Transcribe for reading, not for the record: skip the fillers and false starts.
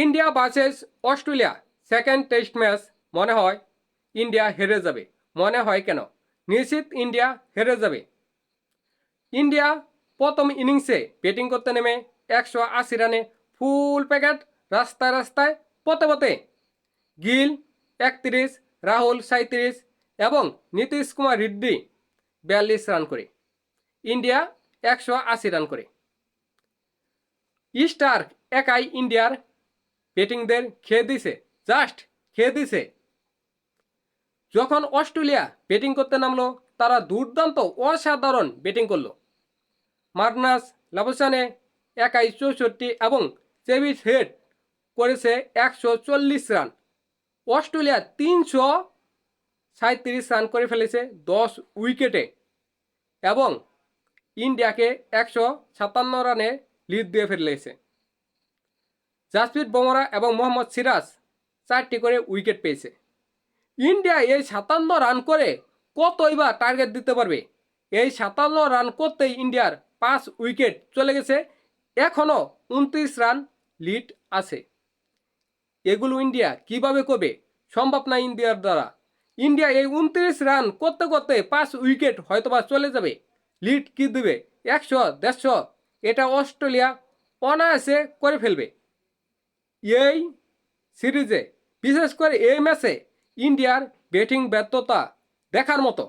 India versus Australia second test match মনে হয় India হেরে যাবে। মনে হয় কেন? নিশ্চিত ইন্ডিয়া হেরে যাবে। ইন্ডিয়া প্রথম ইনিংসে ব্যাটিং করতে নেমে 180 রানে ফুল প্যাকেট রাস্তায় রাস্তায় পথে পথে। গিল 31, রাহুল 37 এবং নীতিশ কুমার রেড্ডি 42 রান করে ইন্ডিয়া 180 রান করে। স্টার্ক একাই ইন্ডিয়ার ব্যাটিংদের খেয়ে দিছে, জাস্ট খেয়ে দিছে। যখন অস্ট্রেলিয়া ব্যাটিং করতে নামলো তারা দুর্দান্ত অসাধারণ ব্যাটিং করলো। মার্নাস লাবুসানে একাই 64 এবং চেভিস হেড করেছে 140 রান। অস্ট্রেলিয়া 337 রান করে ফেলেছে 10 উইকেটে এবং ইন্ডিয়াকে 157 রানে লিড দিয়ে ফেলেছে। জাসপ্রীত বুমরা এবং মোহাম্মদ সিরাজ 4টি করে উইকেট পেয়েছে। ইন্ডিয়া এই 57 রান করে কতই বা টার্গেট দিতে পারবে? এই 57 রান করতেই ইন্ডিয়ার 5 উইকেট চলে গেছে, এখনও 29 রান লিড আছে। এগুলো ইন্ডিয়া কিভাবে করবে? সম্ভব না ইন্ডিয়ার দ্বারা। ইন্ডিয়া এই 29 রান করতে করতে 5 উইকেট হয়তোবা চলে যাবে। লিড কি দেবে? 100, 150? এটা অস্ট্রেলিয়া অনায়াসে করে ফেলবে। এই সিরিজে বিশেষ করে এই ম্যাচে ইন্ডিয়ার ব্যাটিং ব্যর্থতা দেখার মতো।